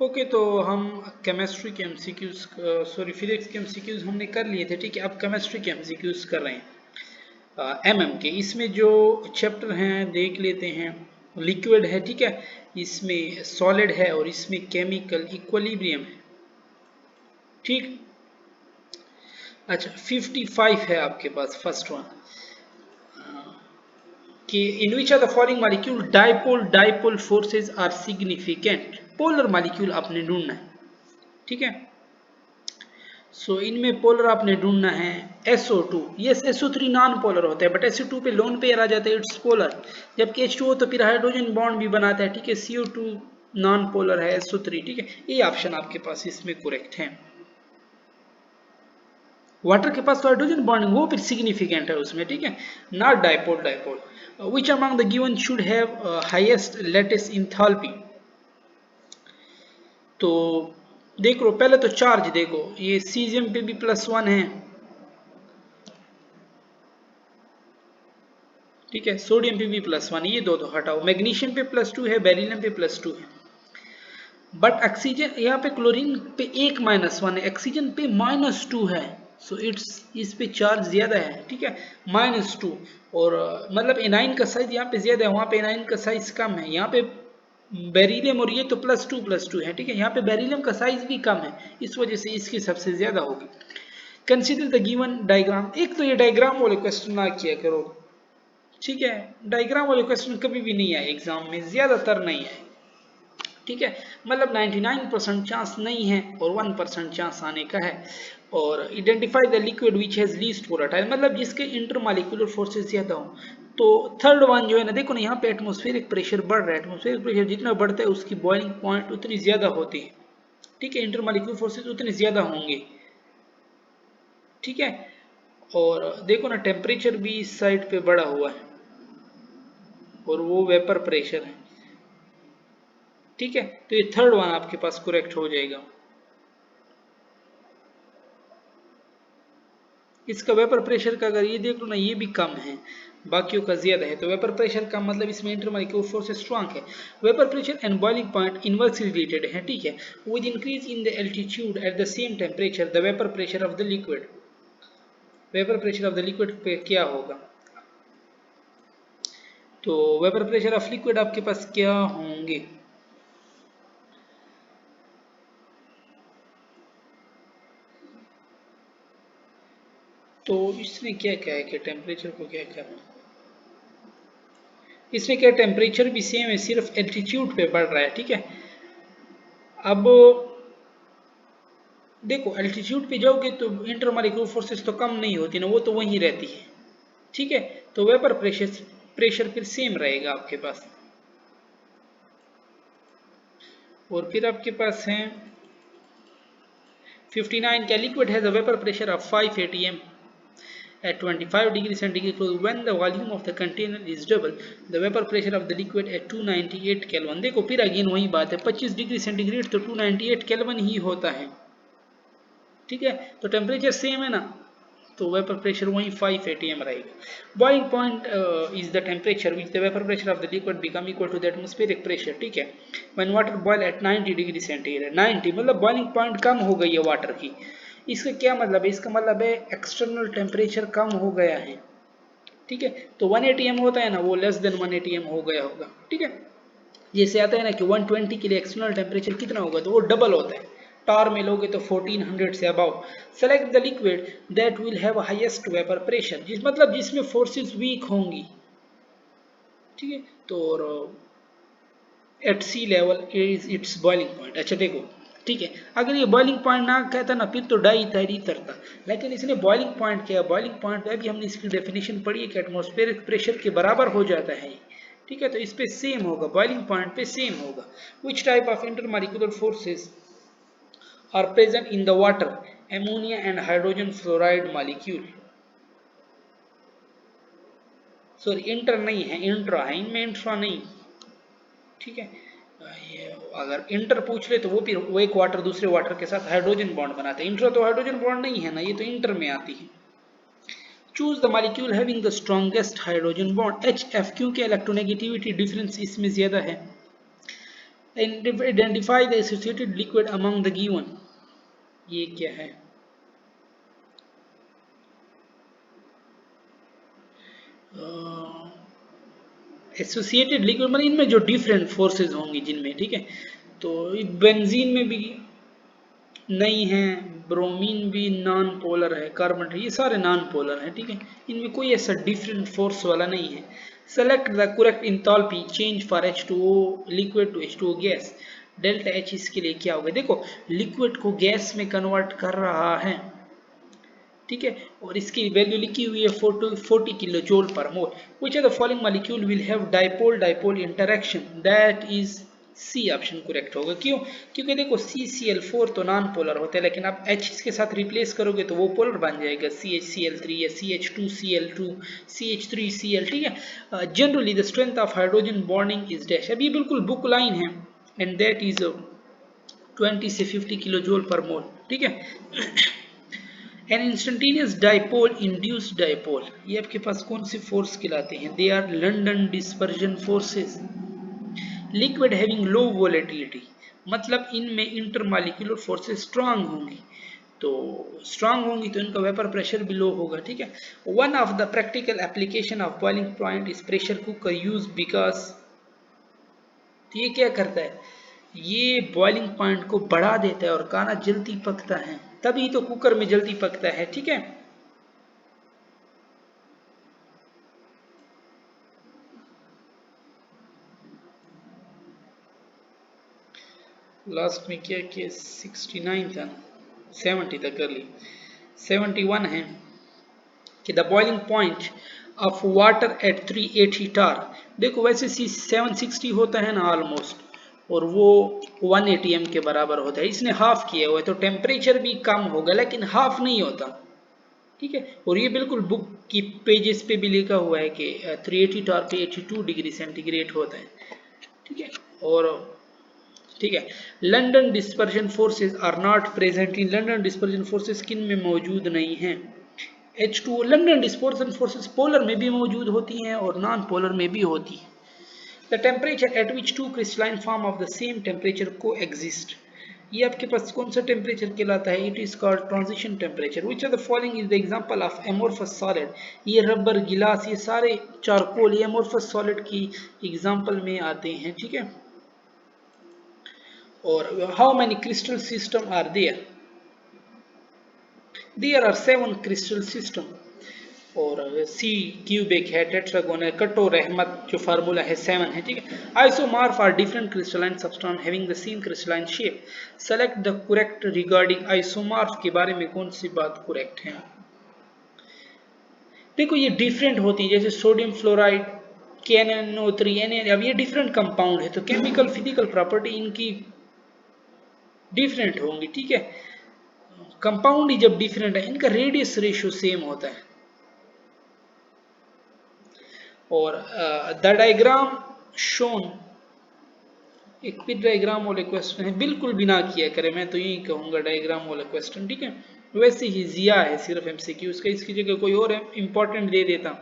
Okay, तो हम chemistry के एमसीक्यूज, सॉरी फिजिक्स के एमसीक्यूज हमने कर लिए थे, ठीक है। अब केमिस्ट्री के एमसीक्यूज कर रहे हैं एमएम के। इसमें जो चैप्टर हैं देख लेते हैं। लिक्विड है, ठीक है, इसमें सॉलिड है और इसमें केमिकल इक्विलिब्रियम है, ठीक। अच्छा, 55 है आपके पास फर्स्ट वन, कि in which are the following molecule dipole dipole forces are significant. Polar molecule आपने ढूंढना है, ठीक है। सो इनमें पोलर आपने ढूंढना है SO2। Yes, SO3 non polar होता है, बट SO2 पे लोन पेयर आ जाता है, इट्स पोलर। जबकि H2O तो फिर हाइड्रोजन बॉन्ड भी बनाता है, ठीक है। CO2 नॉन पोलर है, SO3, ठीक है। ये ऑप्शन आपके पास इसमें करेक्ट है। वाटर के पास तो हाइड्रोजन बॉन्डिंग वो फिर सिग्निफिकेंट है उसमें, ठीक है, not dipole dipole. Which among the given should have highest latest enthalpy. तो देख लो पहले तो चार्ज देखो, ये सीजियम पे भी +1 है, ठीक है। सोडियम पे भी +1, ये दो हटाओ। मैग्नीशियम पे +2 है, बेरिलियम पे +2 है, बट ऑक्सीजन यहाँ पे क्लोरीन पे एक -1 है, ऑक्सीजन पे -2 है। सो इट्स इस पे चार्ज ज्यादा है, ठीक है, -2। और मतलब एनाइन का साइज यहाँ पे ज्यादा है, वहाँ पे एनाइन का साइज कम है। यहाँ पे बेरिलियम और ये तो +2 है, ठीक है। यहाँ पे बेरिलियम का साइज भी कम है, इस वजह से इसकी सबसे ज्यादा होगी। Consider the given diagram. एक तो ये डायग्राम वाले क्वेश्चन ना किया करो, ठीक है। डायग्राम वाले क्वेश्चन कभी भी नहीं आए एग्जाम में, ज्यादातर नहीं आए, ठीक है। मतलब 99% चांस नहीं है और 1% चांस आने का है। और identify the liquid which has least volatile, मतलब जिसके इंटरमॉलिक्यूलर फोर्सेस ज्यादा हो। तो थर्ड वन जो है ना, देखो ना, यहाँ पे एटमॉस्फेरिक प्रेशर बढ़ रहा है। एटमॉस्फेरिक प्रेशर जितना बढ़ता है उसकी बॉइलिंग पॉइंट उतनी ज्यादा होती है, ठीक है। इंटरमॉलिक्यूलर फोर्सेस उतने ज्यादा होंगे, ठीक है। और देखो ना, टेम्परेचर भी इस साइड पे बढ़ा हुआ है और वो वेपर प्रेशर है, ठीक है। तो ये थर्ड वन आपके पास करेक्ट हो जाएगा। इसका वेपर प्रेशर का अगर ये देख लो ना, ये भी कम है, बाकियों का ज्यादा है। तो वेपर प्रेशर कम मतलब इसमें इंटरमॉलिक्यूलर फोर्स स्ट्रांग है। Vapour pressure and boiling point inversely related है, ठीक है। With increase in the altitude at the same temperature the vapour pressure of the liquid, vapour pressure of the liquid पे क्या होगा। तो वेपर प्रेशर ऑफ लिक्विड आपके पास क्या होंगे। तो इसमें क्या क्या है कि टेम्परेचर को क्या करना, इसमें क्या टेम्परेचर भी सेम है, सिर्फ एल्टीट्यूड पे बढ़ रहा है, ठीक है। अब देखो एल्टीट्यूड पे जाओगे तो इंटरमॉलिक्यूलर फोर्सेस तो कम नहीं होती ना, वो तो वहीं रहती है, ठीक है। तो वेपर प्रेशर फिर सेम रहेगा आपके पास। और फिर आपके पास है 59 का liquid has a vapour pressure of 5 atm at 25 degrees centigrade. So when the volume of the container is double, the vapor pressure of the liquid at 298 Kelvin. देखो फिर अगेन वही बात है, 25 डिग्री सेंटीग्रेड तो 298 केल्विन ही होता है, ठीक है। तो टेम्परेचर सेम है ना, तो वेपर प्रेशर वही 5 atm रहेगा। Boiling point is the temperature which the vapour pressure of the liquid become equal to the atmospheric pressure, ठीक है। When water boil at 90 degree centigrade, 90 मतलब बॉइलिंग पॉइंट कम हो गई है वाटर की। इसका क्या मतलब है, इसका मतलब है एक्सटर्नल टेम्परेचर कम हो गया है, ठीक है। तो 1 atm होता है ना, वो लेस देन 1 atm हो गया होगा, ठीक है। जैसे आता है ना कि 120 के लिए एक्सटर्नल टेम्परेचर कितना होगा, तो वो डबल होता है। टार में लोगे तो 1400 से above. Select the liquid that will have highest vapour pressure, जिस मतलब जिसमें फोर्सेस वीक होंगी, ठीक है। तो at sea level is its boiling point. अच्छा देखो, ठीक है, अगर ये बॉइलिंग पॉइंट ना कहता ना, फिर तो डाई ईथर था, लेकिन इसने बॉइलिंग पॉइंट किया। बॉइलिंग पॉइंट पे भी हमने इसकी डेफिनेशन पढ़ी है कि एटमॉस्फेरिक प्रेशर के बराबर हो जाता है, ठीक है। तो इस पे सेम होगा, बॉइलिंग पॉइंट पे सेम होगा। Which type of intermolecular forces are present in the water, ammonia and hydrogen fluoride molecule. Sorry inter नहीं है, इंट्रा है, इनमें इंट्रा नहीं, ठीक है। ये अगर इंटर पूछ ले तो वो फिर वो एक वाटर दूसरे वाटर के साथ हाइड्रोजन बॉन्ड बनाते हैं। इंटर तो हाइड्रोजन बॉन्ड नहीं है ना, ये तो इंटर में आती है। Choose the molecule having the strongest hydrogen bond, HF, क्योंकि इलेक्ट्रोनेगेटिविटी डिफरेंस इसमें ज्यादा है। Identify the associated liquid among the given. ये क्या है? एसोसिएटेड लिक्विड मतलब इनमें जो डिफरेंट फोर्सेस होंगी जिनमें, ठीक है। तो बेंजीन में भी नहीं है, ब्रोमीन भी नॉन पोलर है, कार्बन, ये सारे नॉन पोलर हैं, ठीक है। इनमें कोई ऐसा डिफरेंट फोर्स वाला नहीं है। Select the correct enthalpy change for H2O liquid to H2O gas. Delta H इसके लिए क्या होगा? देखो लिक्विड को गैस में कन्वर्ट कर रहा है, ठीक है, और इसकी वैल्यू लिखी हुई है 40 kilo joule per mole. Which are the following molecule will have dipole dipole interaction? That is C option correct होगा। क्यों? क्योंकि देखो CCl4 तो नॉन पोलर होता है, लेकिन आप H इसके साथ रिप्लेस करोगे तो वो पोलर बन जाएगा, CHCl3 या CH2Cl2 CH3Cl, ठीक है। Generally the strength of hydrogen bonding is dash. अब ये बिल्कुल बुक लाइन है, एंड दैट इज 20 से 50 किलो जूल पर मोल, ठीक है। An instantaneous dipole induced dipole, ये आपके पास कौन से फोर्स कहलाते हैं? They are London dispersion forces. Liquid having low volatility, मतलब इनमें इंटरमॉलिक्यूलर फोर्सेस स्ट्रांग होंगी, तो स्ट्रांग होंगी तो इनका वेपर प्रेशर भी लो होगा, ठीक है। One of the practical application of boiling point is pressure cooker use because, तो ये क्या करता है? ये बॉइलिंग पॉइंट को बढ़ा देता है और खाना जल्दी पकता है, तभी तो कुकर में जल्दी पकता है, ठीक है। लास्ट में क्या किया? 69 था ना, 70 तक कर ली। 71 है कि the boiling point of water at 380 टार। देखो वैसे C760 होता है ना ऑलमोस्ट, और वो 180 m के बराबर होता है, इसने हाफ किया हुआ है, तो टेम्परेचर भी कम होगा लेकिन हाफ नहीं होता, ठीक है। और ये बिल्कुल बुक की पेजेस पे भी लिखा हुआ है कि 380 टार पे 82 डिग्री सेंटीग्रेड होता है, ठीक है। और ठीक है, London dispersion forces are not present in, London dispersion forces किन में मौजूद नहीं हैं? H2O। London dispersion forces polar में भी मौजूद होती हैं और नॉन पोलर में भी होती हैं। The temperature at which two crystalline form of the same temperature coexist, ये आपके पास कौन सा टेम्परेचर कहलाता है? It is called transition temperature. Which are the following is the example of amorphous solid? ये रबर, गिलास, ये सारे चारकोल, ये एमोर्फस सॉलिड की एग्जांपल में आते हैं, ठीक है। और how many crystal system are there? There are 7 crystal system. और सी क्यूबिक है, टेट्रागोनल, कटोर रहमत जो फार्मूला है 7 है, ठीक है। Isomorph are different crystalline substance having the same crystalline shape. Select the correct regarding isomorph, के बारे में कौन सी बात करेक्ट है? देखो ये डिफरेंट होती है, जैसे सोडियम फ्लोराइड, KNO3, अब ये डिफरेंट कंपाउंड है, तो केमिकल फिजिकल प्रॉपर्टी इनकी डिफरेंट होंगी, ठीक है। कंपाउंड ही जब डिफरेंट है, इनका रेडियस रेशियो सेम होता है। और द डायग्राम शोन, एक भी डायग्राम वाले क्वेश्चन है, बिल्कुल भी ना किया करें, मैं तो यही कहूंगा डायग्राम वाला क्वेश्चन, ठीक है। वैसे ही जिया है सिर्फ MCQ का, इसकी जगह कोई और इंपॉर्टेंट दे देता।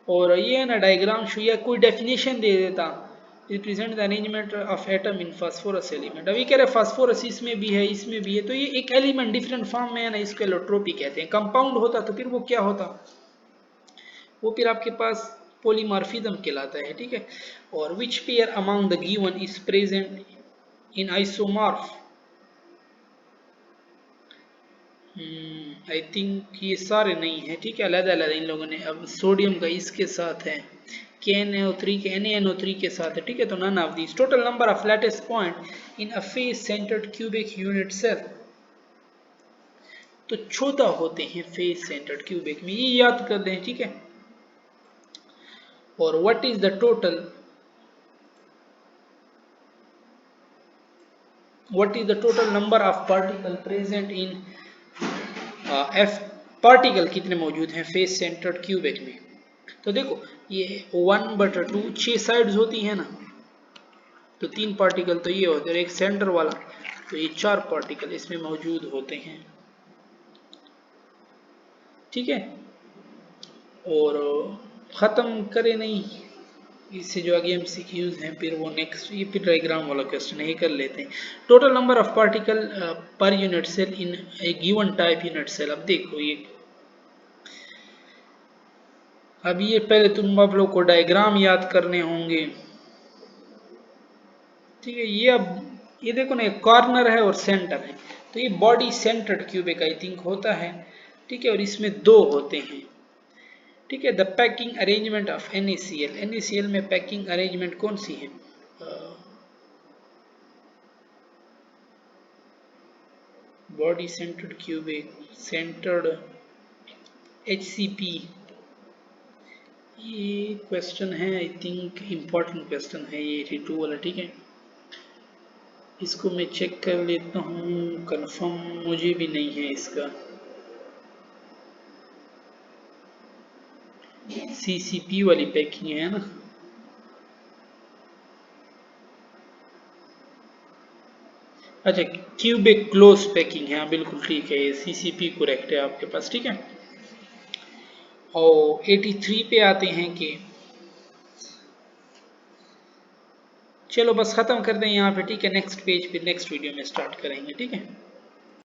और ये है ना डायग्राम शो, या कोई डेफिनेशन दे देता, represent the arrangement of atom in phosphorus element. अभी कह रहे फास्फोरस इसमें भी है, इसमें भी है, तो ये एक एलिमेंट डिफरेंट फॉर्म में है ना, इसको एलोट्रोपी कहते हैं। कंपाउंड होता तो फिर वो क्या होता? वो फिर आपके पास पॉलीमॉर्फिज्म कहलाता है, ठीक है। और which pair among the given is present in isomorph? I think ये सारे नहीं है, ठीक है, अलग अलग इन लोगों ने। अब सोडियम का इसके साथ है, KNO3 के NaNO3 के साथ है, ठीक है, तो none of these. Total number of lattice point in a face centred cubic unit cell, तो 14 होते हैं फेस सेंटर्ड क्यूबिक में, ये याद कर दें, ठीक है। और what is the total, what is the total number of particle present in F, particle कितने मौजूद हैं फेस सेंटर्ड क्यूबिक में? तो देखो ये 1/2, 6 साइड्स होती है ना, तो 3 पार्टिकल तो ये होते हैं, एक सेंटर वाला, तो ये 4 पार्टिकल इसमें मौजूद होते हैं, ठीक है। और ख़त्म करे नहीं, इससे जो आगे एमसीक्यूज हैं फिर वो नेक्स्ट, ये फिर डायग्राम वाला क्वेश्चन है, ये कर लेते हैं। Total number of particle per unit cell in a given type unit cell. अब देखो ये, अब ये पहले तुम आप लोग को डायग्राम याद करने होंगे, ठीक है। ये अब ये देखो ना, कॉर्नर है और सेंटर है, तो ये body centred cubic I think होता है, ठीक है। और इसमें दो होते हैं, ठीक है। The packing arrangement of NaCl, NaCl में पैकिंग अरेंजमेंट कौन सी है? Body centred cubic, centred HCP, ये क्वेश्चन है आई थिंक, इम्पोर्टेंट क्वेश्चन है ये 82 वाला, ठीक है। इसको मैं चेक कर लेता हूँ, कंफर्म मुझे भी नहीं है इसका। CCP वाली पैकिंग है ना, अच्छा क्यूबिक क्लोज पैकिंग है, हाँ बिल्कुल ठीक है, ये CCP करेक्ट है आपके पास, ठीक है। और 83 पे आते हैं कि, चलो बस खत्म कर दें यहाँ पे, ठीक है। नेक्स्ट पेज पे नेक्स्ट वीडियो में स्टार्ट करेंगे, ठीक है।